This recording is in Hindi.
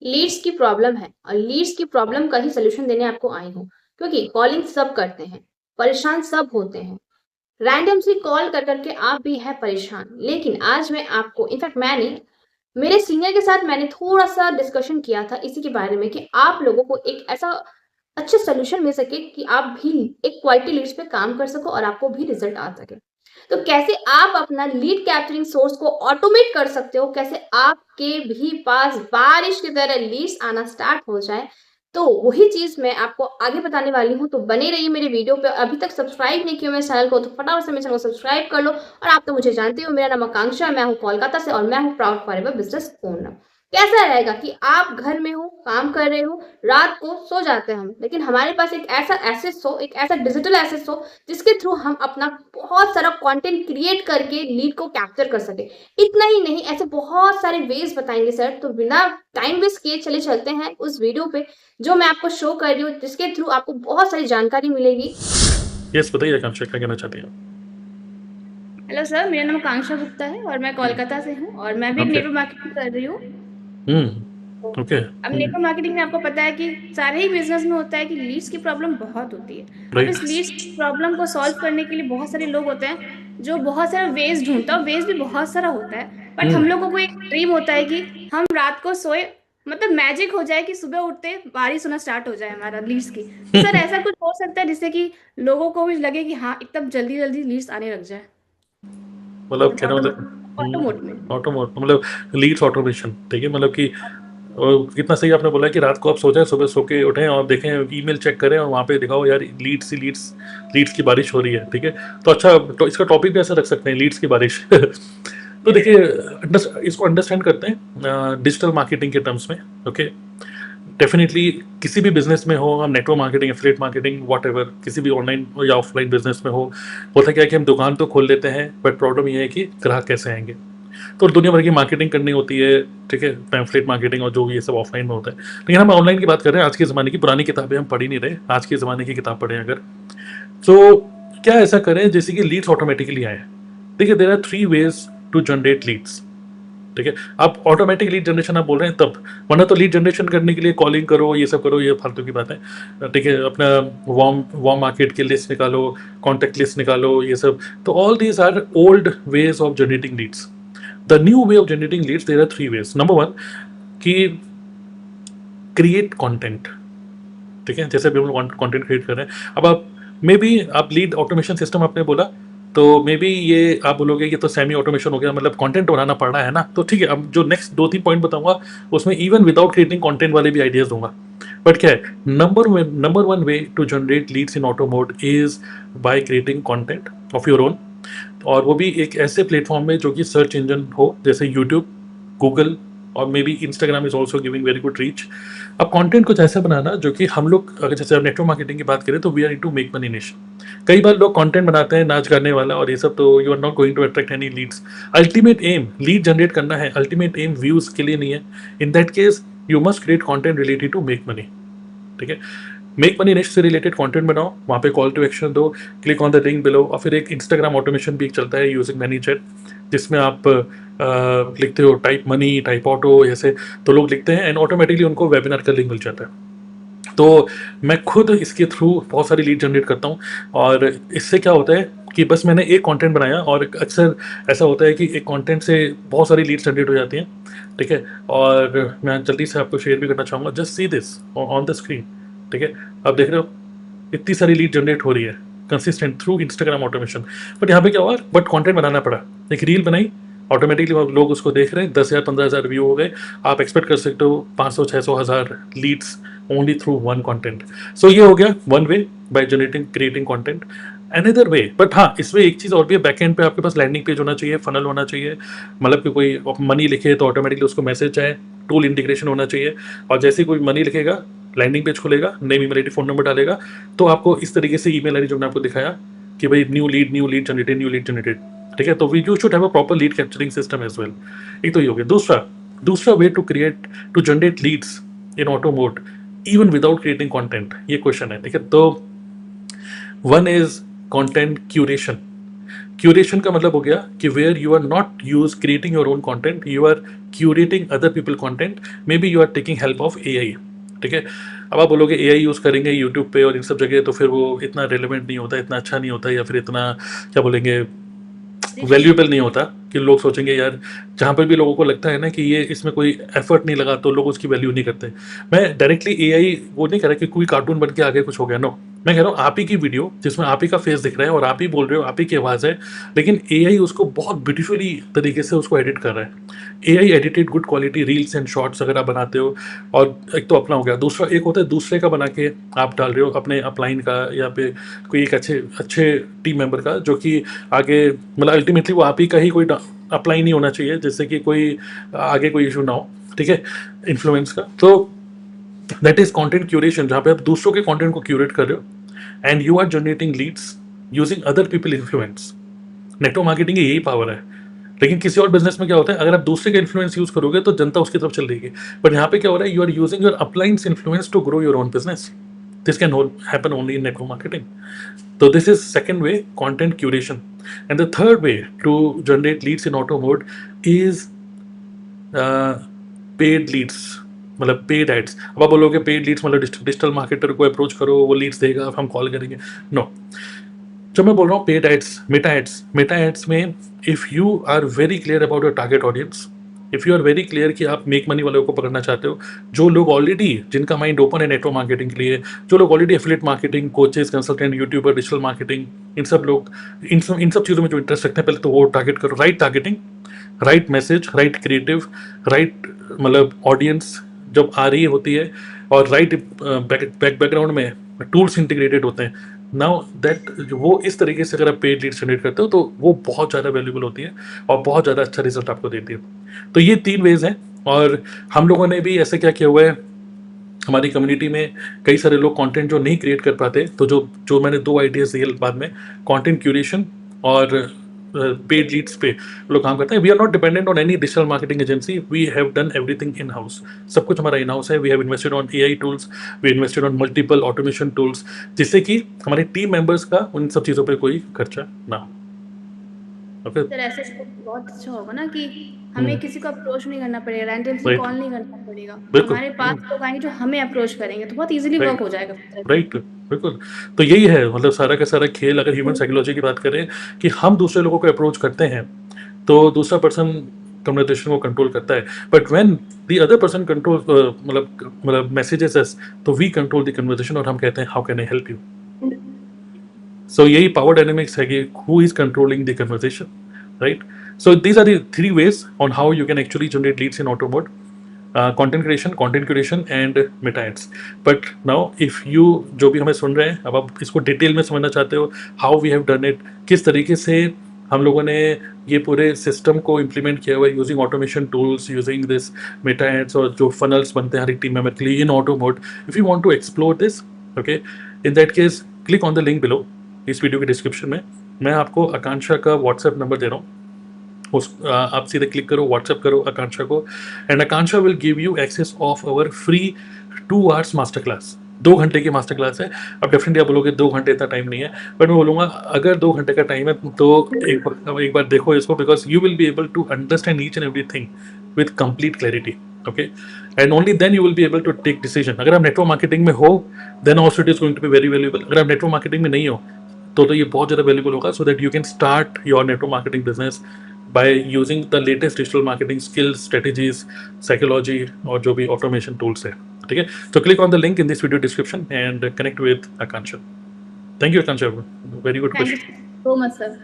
लीड्स की प्रॉब्लम है और लीड्स की प्रॉब्लम का ही सोल्यूशन देने आपको आई हूँ, क्योंकि कॉलिंग सब करते हैं, परेशान सब होते हैं। रैंडम सी कॉल कर करके आप भी है परेशान, लेकिन आज मैं आपको, इनफैक्ट मैंने मेरे सीनियर के साथ मैंने थोड़ा-सा डिस्कशन किया था इसी के बारे में कि आप लोगों को एक ऐसा अच्छा सॉल्यूशन मिल सके कि आप भी एक क्वालिटी लीड्स पे काम कर सको और आपको भी रिजल्ट आ सके। तो कैसे आप अपना लीड कैप्चरिंग सोर्स को ऑटोमेट कर सकते हो, कैसे आपके भी पास बारिश की तरह लीड्स आना स्टार्ट हो जाए, तो वही चीज़ मैं आपको आगे बताने वाली हूँ। तो बने रहिए मेरे वीडियो पे। अभी तक सब्सक्राइब नहीं किया मेरे चैनल को, तो फटाफट से मेरे चैनल को सब्सक्राइब कर लो। और आप तो मुझे जानते हो, मेरा नाम आकांक्षा है, मैं हूँ कोलकाता से और मैं हूँ प्राउड फॉरएवर बिज़नेस ओनर। कैसा रहेगा कि आप घर में हो, काम कर रहे हो, रात को सो जाते हैं हम, लेकिन हमारे पास एक ऐसा एसेट्स हो, एक ऐसा डिजिटल एसेट्स हो, जिसके थ्रू हम अपना बहुत सारा कंटेंट क्रिएट करके लीड को कैप्चर कर सके। इतना ही नहीं, ऐसे बहुत सारे वेज बताएंगे सर। तो बिना टाइम वेस्ट किए चले चलते हैं उस वीडियो पे जो मैं आपको शो कर रही हूँ, जिसके थ्रू आपको बहुत सारी जानकारी मिलेगी। यस, बताइए आकांक्षा क्या कहना चाहती हैं हेलो सर, मेरा नाम आकांक्षा गुप्ता है और मैं कोलकाता से हूँ और मैं भी आप? ओके। नेटवर्क मार्केटिंग कर रही हूँ। ओके। अब नेटवर्क मार्केटिंग में आपको पता है कि सारे ही बिजनेस में होता है कि लीड्स की प्रॉब्लम बहुत होती है। अब राइट। इस लीड्स प्रॉब्लम को सॉल्व करने के लिए बहुत सारे लोग होते हैं जो बहुत सारा वेज ढूंढता है। वेज भी बहुत सारा होता है, बट हम लोगों को एक ड्रीम होता है कि हम रात को सोए, मतलब मैजिक हो जाए कि सुबह उठते बारिश होना स्टार्ट हो जाए हमारा लीड्स की। तो सर ऐसा कुछ हो सकता है जिससे कि लोगों को भी लगे कि हाँ एकदम जल्दी जल्दी लीड्स आने लग जाए मतलब कहना ऑटो मोड में। ऑटोमोट मतलब लीड्स ऑटोमेशन, ठीक है, मतलब कि कितना सही आपने बोला है कि रात को आप सो जाए, सुबह सो के उठें और देखें, ईमेल चेक करें और वहाँ पे दिखाओ यार लीड्स ही लीड्स, लीड्स की बारिश हो रही है, ठीक है। तो अच्छा, तो इसका टॉपिक भी ऐसा रख सकते हैं, लीड्स की बारिश। तो देखिए, इसको अंडरस्टैंड करते हैं डिजिटल मार्केटिंग के टर्म्स में। ओके। डेफिनेटली किसी भी बिजनेस में हो, हम network marketing, affiliate marketing, what ever, किसी भी ऑनलाइन या ऑफलाइन बिजनेस में हो, होता क्या है कि हम दुकान तो खोल लेते हैं, बट प्रॉब्लम ये है कि ग्राहक कैसे आएंगे। तो दुनिया भर की मार्केटिंग करनी होती है, ठीक है, पैम्फलेट मार्केटिंग और जो ये सब ऑफलाइन में होता है। लेकिन हम ऑनलाइन की बात कर रहे हैं, आज के ज़माने की। पुरानी किताबें हम पढ़ ही नहीं रहे, आज के ज़माने की किताब पढ़ें अगर। तो क्या ऐसा करें जैसे कि लीड्स ऑटोमेटिकली आए। देखिए, there are 3 ways to generate leads, ठीक है। आप ऑटोमेटिक लीड जनरेशन आप बोल रहे हैं तब, वरना तो लीड जनरेशन करने के लिए कॉलिंग करो, ये सब करो, ये फालतू की बात है, ठीक है। अपना वार्म वार्म मार्केट की लिस्ट निकालो, कॉन्टैक्ट लिस्ट निकालो, ये सब। तो all these are old ways of generating leads. The new way of generating leads, there are 3 ways. Number 1 कि क्रिएट कॉन्टेंट, ठीक है। जैसे अभी हम लोग कॉन्टेंट क्रिएट कर रहे हैं, अब आप मे बी आप लीड ऑटोमेशन सिस्टम आपने बोला, तो मे बी ये आप बोलोगे ये तो सेमी ऑटोमेशन हो गया, मतलब कंटेंट बनाना पड़ रहा है ना। तो ठीक है, अब जो नेक्स्ट 2-3 पॉइंट बताऊंगा उसमें इवन विदाउट क्रिएटिंग कंटेंट वाले भी आइडियाज दूंगा। बट क्या है, number one way to generate leads in auto mode is by creating content of your own, और वो भी एक ऐसे प्लेटफॉर्म में जो कि सर्च इंजन हो, जैसे यूट्यूब, गूगल, और may be Instagram is also giving very good reach. अब कंटेंट कुछ ऐसा बनाना जो कि हम लोग, अगर जैसे नेटवर्क मार्केटिंग की बात करें तो we are into make money niche. कई बार लोग कंटेंट बनाते हैं नाच गाने वाला और ये सब, तो you are not going to attract any leads. Ultimate aim lead generate करना है, अल्टीमेट एम व्यूज के लिए नहीं है। In that case you must create content related to make money, ठीक है। मेक मनी निश से रिलेटेड कंटेंट बनाओ, वहाँ पे कॉल टू एक्शन दो, click on the link below. और फिर एक इंस्टाग्राम ऑटोमेशन भी एक चलता है यूजिंग मैनीचैट, जिसमें आप लिखते हो टाइप मनी, टाइप ऑटो, ऐसे। तो लोग लिखते हैं एंड ऑटोमेटिकली उनको वेबिनार का लिंक मिल जाता है। तो मैं खुद इसके थ्रू बहुत सारी लीड जनरेट करता हूँ। और इससे क्या होता है कि बस मैंने एक कंटेंट बनाया, और अक्सर ऐसा होता है कि एक कंटेंट से बहुत सारी लीड जनरेट हो जाती हैं, ठीक है। और मैं जल्दी से आपको शेयर भी करना चाहूँगा, just see this on the screen, ठीक है। आप देख रहे हो इतनी सारी लीड जनरेट हो रही है consistent through Instagram automation. But यहाँ पे क्या हुआ, बट कंटेंट बनाना पड़ा। एक रील बनाई, ऑटोमेटिकली लोग उसको देख रहे हैं, 10,000 15,000 व्यू हो गए। आप एक्सपेक्ट कर सकते हो 500 600 हज़ार leads only through one content. So ये हो गया one way, by generating creating content. Another way, but हाँ, इसमें एक चीज़ और भी है, बैक एंड पे आपके पास लैंडिंग पेज होना चाहिए, फनल होना चाहिए, मतलब कि कोई मनी लिखे तो ऑटोमेटिकली उसको मैसेज आए, टूल इंटीग्रेशन होना चाहिए। और जैसे ही कोई मनी लिखेगा, लैंडिंग पेज खुलेगा, name email ID phone number डालेगा, तो आपको इस तरीके से ईमेल आईडी जो मैंने आपको दिखाया कि भाई new lead generated, new lead generated, ठीक है। तो we you should have a proper lead capturing system as well. एक तो ये हो गया। दूसरा दूसरा way to generate leads in auto mode even without creating content, ये क्वेश्चन है, ठीक है। तो one is content curation. Curation का मतलब हो गया कि where you are not use creating your own content, you are curating other people content, may be you are taking help of AI. ठीक है, अब आप बोलोगे एआई यूज़ करेंगे यूट्यूब पे और इन सब जगह तो फिर वो इतना रेलेवेंट नहीं होता, इतना अच्छा नहीं होता, या फिर इतना क्या बोलेंगे वैल्यूएबल नहीं होता कि लोग सोचेंगे यार, जहाँ पर भी लोगों को लगता है ना कि ये इसमें कोई एफर्ट नहीं लगा तो लोग उसकी वैल्यू नहीं करते। मैं डायरेक्टली एआई वो नहीं कह रहा कि कोई कार्टून बन के आगे कुछ हो गया, नो, मैं कह रहा हूँ आप ही की वीडियो जिसमें आप ही का फेस दिख रहा है और आप ही बोल रहे हो, आप ही की आवाज़ है, लेकिन एआई उसको बहुत ब्यूटीफुली तरीके से उसको एडिट कर रहा है। AI edited good quality reels and shorts अगर आप बनाते हो, और एक तो अपना हो गया, दूसरा एक होता है दूसरे का बना के आप डाल रहे हो अपने अपलाइन का या पे कोई एक अच्छे अच्छे टीम मेंबर का, जो कि आगे मतलब अल्टीमेटली वो आप ही का ही कोई अप्लाई नहीं होना चाहिए, जिससे कि कोई आगे कोई इशू ना हो। ठीक है, इन्फ्लुएंस का तो दैट इज कंटेंट क्यूरेशन, जहाँ पे आप दूसरों के कंटेंट को क्यूरेट कर रहे हो and you are generating leads using other people influence. Network marketing की यही पावर है। लेकिन किसी और बिजनेस में क्या होता है, अगर आप दूसरे का इन्फ्लुएंस यूज करोगे तो जनता उसकी तरफ चल रही है, बट यहाँ पे क्या हो रहा है, you are using your uplines influence to grow your own business. This can happen only in network marketing. So this is second way, content curation. And the third way to generate leads in auto mode is paid leads, मतलब पेड एड्स। अब आप बोलोगे पेड लीड्स मतलब डिजिटल मार्केटर को अप्रोच करो, वो लीड्स देगा, हम कॉल करेंगे, नो। जब मैं बोल रहा हूँ पेड एड्स, मेटा एड्स में if you are very clear about your target audience, if you are very clear कि आप मेक मनी वालों को पकड़ना चाहते हो, जो लोग ऑलरेडी जिनका माइंड ओपन है नेटवर्क मार्केटिंग के लिए, जो लोग already affiliate marketing, coaches, consultant, YouTuber, digital marketing, इन सब लोग इन सब चीज़ों में जो इंटरेस्ट रखते हैं, पहले तो वो टारगेट करो। Right targeting, right message, right creative, right मतलब ऑडियंस जब आ रही होती है, और राइट बैकग्राउंड में टूल्स इंटीग्रेटेड होते हैं, नाउ दैट वो इस तरीके से अगर आप पेड लीड जनरेट करते हो तो वो बहुत ज़्यादा वैल्यूबल होती है और बहुत ज़्यादा अच्छा रिजल्ट आपको देती है। तो ये 3 वेज हैं, और हम लोगों ने भी ऐसे क्या किया हुआ है, हमारी कम्युनिटी में कई सारे लोग कंटेंट जो नहीं क्रिएट कर पाते, तो जो मैंने 2 आइडियाज़ दिए बाद में, कंटेंट क्यूरेशन और पेड लीड्स पे लोग काम करते हैं। We are not dependent on any digital marketing agency, we have done everything in house, सब कुछ हमारा इन हाउस है। We have invested on AI tools, we invested on multiple automation tools, जिससे कि हमारे टीम मेंबर्स का उन सब चीज़ों पे कोई खर्चा ना हो। ओके, सर ऐसे तो बहुत अच्छा होगा ना कि हमें किसी को अप्रोच नहीं करना पड़ेगा, रैंडमली राइट, कॉल नहीं करना पड़ेगा, बिल्कुल, हमारे पास लोग आएंगे जो हमें अप्रोच करेंगे, तो बहुत इजीली वर्क हो जाएगा फिर। राइट, बिल्कुल। तो यही है मतलब सारा का सारा खेल, अगर ह्यूमन साइकोलॉजी की बात करें कि हम दूसरे लोगों को अप्रोच करते हैं तो दूसरा पर्सन कम्युनिकेशन को कंट्रोल करता है, but when the other person control मतलब मैसेजेस अस, तो वी कंट्रोल द कन्वर्सेशन और हम कहते हैं how can I help you. So यही पावर डायनेमिक्स है कि who is controlling the conversation, right? So these are the 3 ways on how you can actually generate leads in auto mode: content curation, and meta ads. But now if you जो भी हमें सुन रहे हैं, अब आप इसको डिटेल में समझना चाहते हो, how we have done it, किस तरीके से हम लोगों ने ये पूरे सिस्टम को इम्प्लीमेंट किया हुआ है using automation tools, using this meta ads, और जो फनल्स बनते हैं हर एक टीम मेंबर के लिए in auto mode. If you want to explore this, okay, in that case click on the link below, इस वीडियो के डिस्क्रिप्शन में मैं आपको आकांक्षा का व्हाट्सएप नंबर दे रहा हूँ, आप सीधे क्लिक करो, व्हाट्सएप करो आकांक्षा को, and Akanksha will give you access of our free 2 hours master class. 2 घंटे की मास्टर क्लास है। अब डेफिनेटली आप बोलोगे 2 घंटे इतना टाइम नहीं है, बट मैं बोलूँगा अगर 2 घंटे का टाइम है तो एक बार देखो इसको, because you will be able to understand each and everything with complete clarity, okay, and only then you will be able to take decision. अगर आप नेटवर्क मार्केटिंग में हो then also it is going to be very valuable. अगर आप नेटवर्क मार्केटिंग में नहीं हो तो ये बहुत ज़्यादा वैल्यूएबल होगा, so that you can start your network marketing business by using the latest digital marketing skills, strategies, psychology, और जो भी automation tools है, ठीक है? So click on the link in this video description and connect with Akansha. Thank you, Akansha. Very good Thank you question. so much, sir.